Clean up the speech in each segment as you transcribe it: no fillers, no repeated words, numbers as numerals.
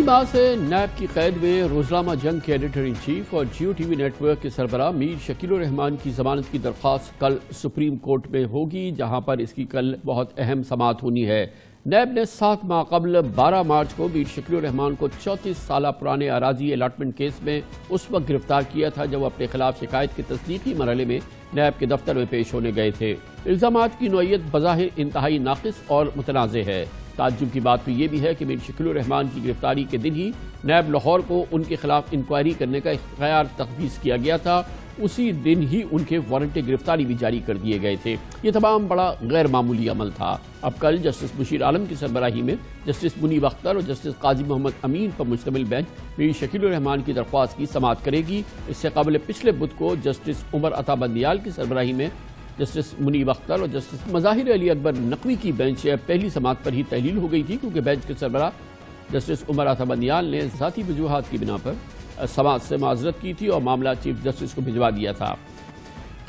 ماہ سے نیب کی قید میں روزنامہ جنگ کے ایڈیٹر ان چیف اور Geo TV network کے سربراہ میر شکیل الرحمان کی ضمانت کی درخواست کل سپریم کورٹ میں ہوگی، جہاں پر اس کی کل بہت اہم سماعت ہونی ہے۔ نیب نے 7 ماہ قبل 12 مارچ کو میر شکیل الرحمان کو 34 سالہ پرانے اراضی الاٹمنٹ کیس میں اس وقت گرفتار کیا تھا جب وہ اپنے خلاف شکایت کے تصدیقی مرحلے میں نیب کے دفتر میں پیش ہونے گئے تھے۔ الزامات کی نوعیت بظاہر انتہائی ناقص اور متنازع ہے۔ تعجب کی بات تو یہ بھی ہے کہ میر شکیل الرحمان کی گرفتاری کے دن ہی نیب لاہور کو ان کے خلاف انکوائری کرنے کا اختیار تفویض کیا گیا تھا، اسی دن ہی ان کے وارنٹ گرفتاری بھی جاری کر دیے گئے تھے۔ یہ تمام بڑا غیر معمولی عمل تھا۔ اب کل جسٹس بشیر عالم کی سربراہی میں جسٹس منیب اختر اور جسٹس قاضی محمد امین پر مشتمل بینچ میر شکیل الرحمان کی درخواست کی سماعت کرے گی۔ اس سے قبل پچھلے بدھ کو جسٹس عمر عطا بندیال کی سربراہی میں جسٹس منیب اختر اور جسٹس مظاہر علی اکبر نقوی کی بینچ پہلی سماعت پر ہی تحلیل ہو گئی تھی، کیونکہ بینچ کے سربراہ جسٹس عمر عطا بندیال نے ذاتی وجوہات کی بنا پر سماعت سے معذرت کی تھی اور معاملہ چیف جسٹس کو بھجوا دیا تھا۔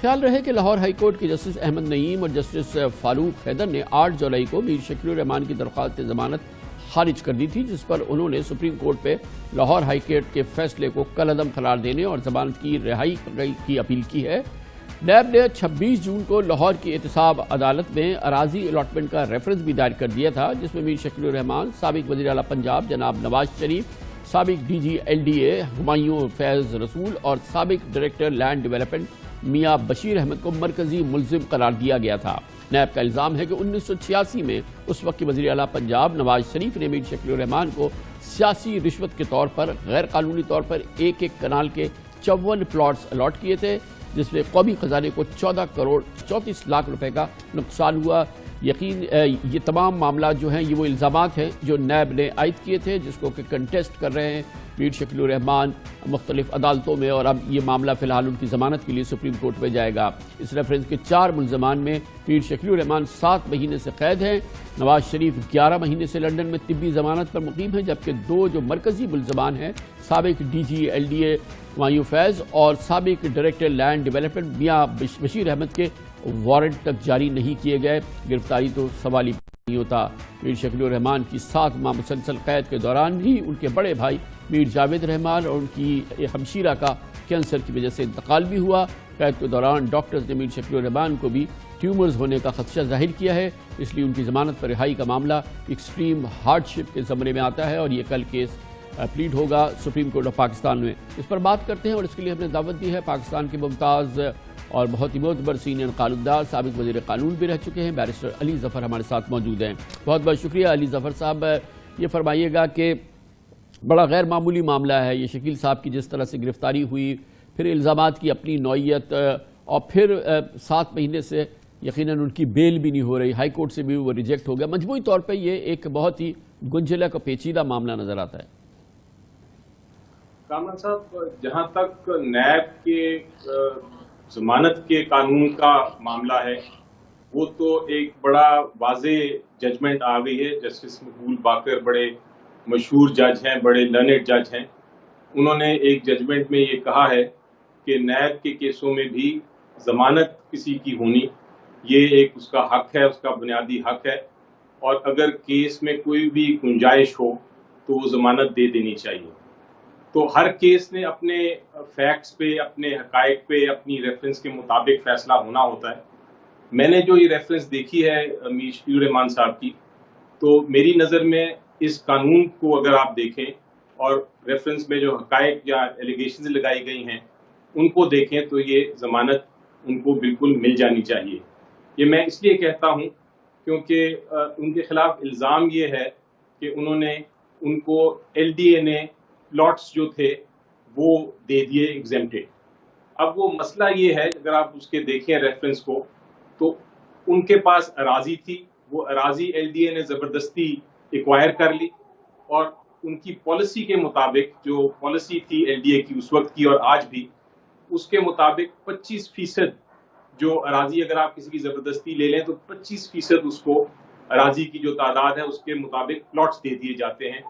خیال رہے کہ لاہور ہائی کورٹ کے جسٹس احمد نعیم اور جسٹس فاروق حیدر نے 8 جولائی کو میر شکیل الرحمان کی درخواست ضمانت خارج کر دی تھی، جس پر انہوں نے سپریم کورٹ پہ لاہور ہائی کورٹ کے فیصلے کو کالعدم قرار دینے اور ضمانت کی رہائی کی اپیل کی ہے۔ نیب نے 26 جون کو لاہور کی احتساب عدالت میں اراضی الاٹمنٹ کا ریفرنس بھی دائر کر دیا تھا، جس میں میر شکیل الرحمان، سابق وزیر اعلیٰ پنجاب جناب نواز شریف، سابق D G L D A Humayun Faiz Rasool اور سابق ڈائریکٹر لینڈ ڈیولپمنٹ میاں بشیر احمد کو مرکزی ملزم قرار دیا گیا تھا۔ نیب کا الزام ہے کہ 1986 میں اس وقت کے وزیر اعلیٰ پنجاب نواز شریف نے میر شکیل الرحمان کو سیاسی رشوت کے طور پر غیر قانونی طور پر ایک کنال کے 54 پلاٹس الاٹ کیے تھے، جس میں قومی خزانے کو 14 کروڑ 34 لاکھ روپے کا نقصان ہوا۔ یہ تمام معاملات جو ہیں یہ وہ الزامات ہیں جو نیب نے عائد کیے تھے، جس کو کہ کنٹیسٹ کر رہے ہیں میر شکیل الرحمان مختلف عدالتوں میں، اور اب یہ معاملہ فی الحال ان کی ضمانت کے لیے سپریم کورٹ میں جائے گا۔ اس ریفرنس کے 4 ملزمان میں میر شکیل الرحمان 7 مہینے سے قید ہیں، نواز شریف 11 مہینے سے لندن میں طبی ضمانت پر مقیم ہیں، جبکہ 2 جو مرکزی ملزمان ہیں سابق D G L D A Humayun Faiz اور سابق ڈائریکٹر لینڈ ڈیولپمنٹ میاں بشیر احمد کے وارنٹ تک جاری نہیں کیے گئے۔ گرفتاری تو سوال ہی نہیں ہوتا۔ میر شکیل الرحمان کی 7 ماہ مسلسل قید کے دوران بھی ان کے بڑے بھائی میر جاوید رحمان اور ان کی ہمشیرہ کا کینسر کی وجہ سے انتقال بھی ہوا۔ قید کے دوران ڈاکٹرز نے میر شکیل الرحمان کو بھی ٹیومرز ہونے کا خدشہ ظاہر کیا ہے، اس لیے ان کی ضمانت پر رہائی کا معاملہ ایکسٹریم ہارڈ شپ کے زمرے میں آتا ہے، اور یہ کل کیس پلیڈ ہوگا سپریم کورٹ آف پاکستان میں۔ اس پر بات کرتے ہیں اور اس کے لیے ہم نے دعوت دی ہے پاکستان کے ممتاز اور بہت ہی معتبر سینئر قانوندار، سابق وزیر قانون بھی رہ چکے ہیں، بیرسٹر علی ظفر ہمارے ساتھ موجود ہیں۔ بہت بہت شکریہ علی ظفر صاحب۔ یہ فرمائیے گا کہ بڑا غیر معمولی معاملہ ہے یہ، شکیل صاحب کی جس طرح سے گرفتاری ہوئی، پھر الزامات کی اپنی نوعیت، اور پھر 7 مہینے سے یقیناً ان کی بیل بھی نہیں ہو رہی، ہائی کورٹ سے بھی وہ ریجیکٹ ہو گیا۔ مجموعی طور پہ یہ ایک بہت ہی گنجلک اور پیچیدہ معاملہ نظر آتا ہے۔ کامران صاحب، جہاں تک نیب کے ضمانت کے قانون کا معاملہ ہے، وہ تو ایک بڑا واضح ججمنٹ آ گئی ہے۔ جسٹس مقبول باقر بڑے مشہور جج ہیں، بڑے لرنڈ جج ہیں، انہوں نے ایک ججمنٹ میں یہ کہا ہے کہ نیب کے کیسوں میں بھی ضمانت کسی کی ہونی یہ ایک اس کا حق ہے، اس کا بنیادی حق ہے، اور اگر کیس میں کوئی بھی گنجائش ہو تو وہ ضمانت دے دینی چاہیے۔ تو ہر کیس نے اپنے فیکٹس پہ، اپنے حقائق پہ، اپنی ریفرنس کے مطابق فیصلہ ہونا ہوتا ہے۔ میں نے جو یہ ریفرنس دیکھی ہے میر شکیل الرحمان صاحب کی، تو میری نظر میں اس قانون کو اگر آپ دیکھیں اور ریفرنس میں جو حقائق یا ایلیگیشنز لگائی گئی ہیں ان کو دیکھیں تو یہ ضمانت ان کو بالکل مل جانی چاہیے۔ یہ میں اس لیے کہتا ہوں کیونکہ ان کے خلاف الزام یہ ہے کہ انہوں نے ان کو ایل ڈی اے نے پلاٹس جو تھے وہ دے دیے ایگزیمپٹڈ۔ اب وہ مسئلہ یہ ہے، اگر آپ اس کے دیکھیں ریفرنس کو، تو ان کے پاس اراضی تھی، وہ اراضی ایل ڈی اے نے زبردستی ایکوائر کر لی، اور ان کی پالیسی کے مطابق، جو پالیسی تھی ایل ڈی اے کی اس وقت کی اور آج بھی، اس کے مطابق 25% جو اراضی اگر آپ کسی کی زبردستی لے لیں تو 25% اس کو اراضی کی جو تعداد ہے اس کے مطابق پلاٹس دے دیے جاتے ہیں۔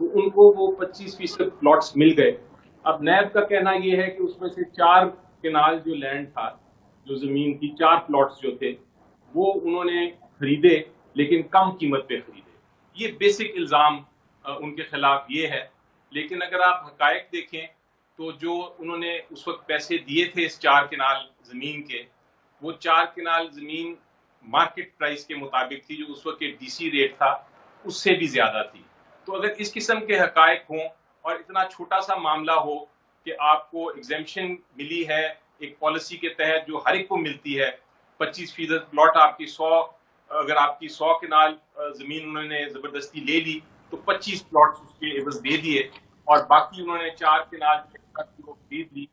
تو ان کو وہ 25% پلاٹس مل گئے۔ اب نیب کا کہنا یہ ہے کہ اس میں سے 4 کنال جو لینڈ تھا، جو زمین کی 4 پلاٹس جو تھے، وہ انہوں نے خریدے لیکن کم قیمت پہ خریدے۔ یہ بیسک الزام ان کے خلاف یہ ہے، لیکن اگر آپ حقائق دیکھیں تو جو انہوں نے اس وقت پیسے دیے تھے اس 4 کنال زمین کے، وہ 4 کنال زمین مارکیٹ پرائس کے مطابق تھی، جو اس وقت کے ڈی سی ریٹ تھا اس سے بھی زیادہ تھی۔ تو اگر اس قسم کے حقائق ہوں اور اتنا چھوٹا سا معاملہ ہو کہ آپ کو ایگزیمپشن ملی ہے ایک پالیسی کے تحت جو ہر ایک کو ملتی ہے، 25% پلاٹ آپ کی 100، اگر آپ کی 100 کنال زمین انہوں نے زبردستی لے لی تو 25 پلاٹ اس کے عوض دے دیے، اور باقی انہوں نے 4 کنال خرید لی۔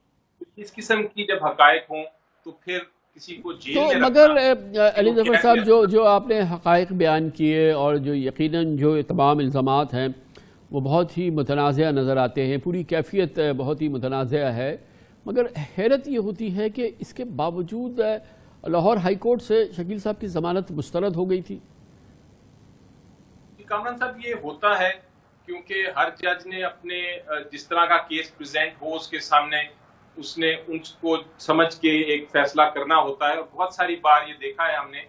تو اس قسم کی جب حقائق ہوں تو پھر کسی کو جیل تو میں مگر رکھنا، علی ظفر صاحب جو آپ نے حقائق بیان کیے اور جو یقیناً جو تمام الزامات ہیں وہ بہت ہی متنازع نظر آتے ہیں، پوری کیفیت بہت ہی متنازع ہے، مگر حیرت یہ ہوتی ہے کہ اس کے باوجود لاہور ہائی کورٹ سے شکیل صاحب کی ضمانت مسترد ہو گئی تھی۔ کامران صاحب، یہ ہوتا ہے کیونکہ ہر جج نے اپنے جس طرح کا کیس پریزنٹ ہو اس کے سامنے اس نے ان کو سمجھ کے ایک فیصلہ کرنا ہوتا ہے، اور بہت ساری بار یہ دیکھا ہے ہم نے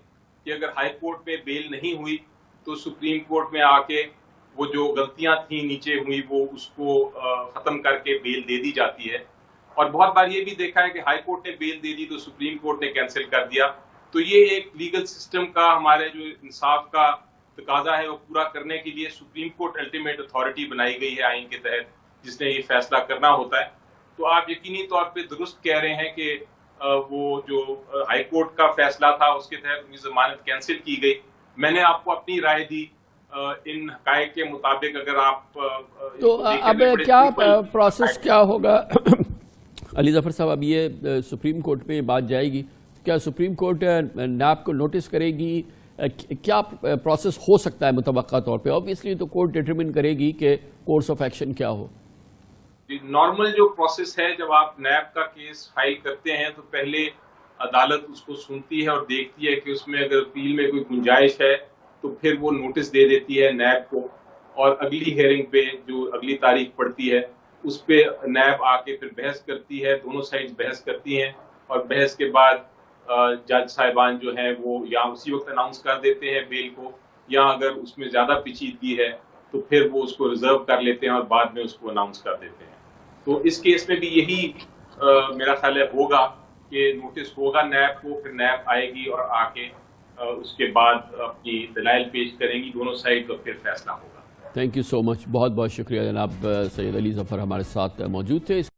کہ اگر ہائی کورٹ میں بیل نہیں ہوئی تو سپریم کورٹ میں آ کے وہ جو غلطیاں تھیں نیچے ہوئی وہ اس کو ختم کر کے بیل دے دی جاتی ہے، اور بہت بار یہ بھی دیکھا ہے کہ ہائی کورٹ نے بیل دے دی تو سپریم کورٹ نے کینسل کر دیا۔ تو یہ ایک لیگل سسٹم کا ہمارے جو انصاف کا تقاضا ہے وہ پورا کرنے کے لیے سپریم کورٹ الٹیمیٹ اتھارٹی بنائی گئی ہے آئین کے تحت، جس نے یہ فیصلہ کرنا ہوتا ہے۔ تو آپ یقینی طور پہ درست کہہ رہے ہیں کہ وہ جو ہائی کورٹ کا فیصلہ تھا اس کے تحت ان کی ضمانت کینسل کی گئی۔ میں نے آپ کو اپنی رائے دی ان حقائق کے مطابق، اگر آپ تو اب کیا پروسیس کیا ہوگا علی ظفر صاحب؟ اب یہ سپریم کورٹ میں بات جائے گی، کیا سپریم کورٹ نیب کو نوٹس کرے گی؟ کیا پروسیس ہو سکتا ہے متوقع طور پہ؟ obviously تو کورٹ ڈیٹرمن کرے گی کہ کورس آف ایکشن کیا ہو۔ نارمل جو پروسیس ہے، جب آپ نیب کا کیس فائل کرتے ہیں تو پہلے عدالت اس کو سنتی ہے اور دیکھتی ہے کہ اس میں اگر اپیل میں کوئی گنجائش ہے تو پھر وہ نوٹس دے دیتی ہے نیب کو، اور اگلی ہیئرنگ پہ جو اگلی تاریخ پڑتی ہے اس پہ نیب آ کے پھر بحث کرتی ہے، دونوں سائڈز بحث کرتی ہیں، اور بحث کے بعد جج صاحبان جو ہیں وہ یا اسی وقت اناؤنس کر دیتے ہیں بیل کو، یا اگر اس میں زیادہ پیچیدگی ہے تو پھر وہ اس کو ریزرو کر لیتے ہیں اور بعد میں اس کو اناؤنس کر دیتے ہیں۔ تو اس کیس میں بھی یہی میرا خیال ہے ہوگا کہ نوٹس ہوگا نیب کو، پھر نیب آئے گی اور آ کے اس کے بعد اپنی دلائل پیش کریں گی دونوں سائڈ، تو پھر فیصلہ ہوگا۔ تھینک یو سو مچ، بہت بہت شکریہ جناب سید علی ظفر ہمارے ساتھ موجود تھے۔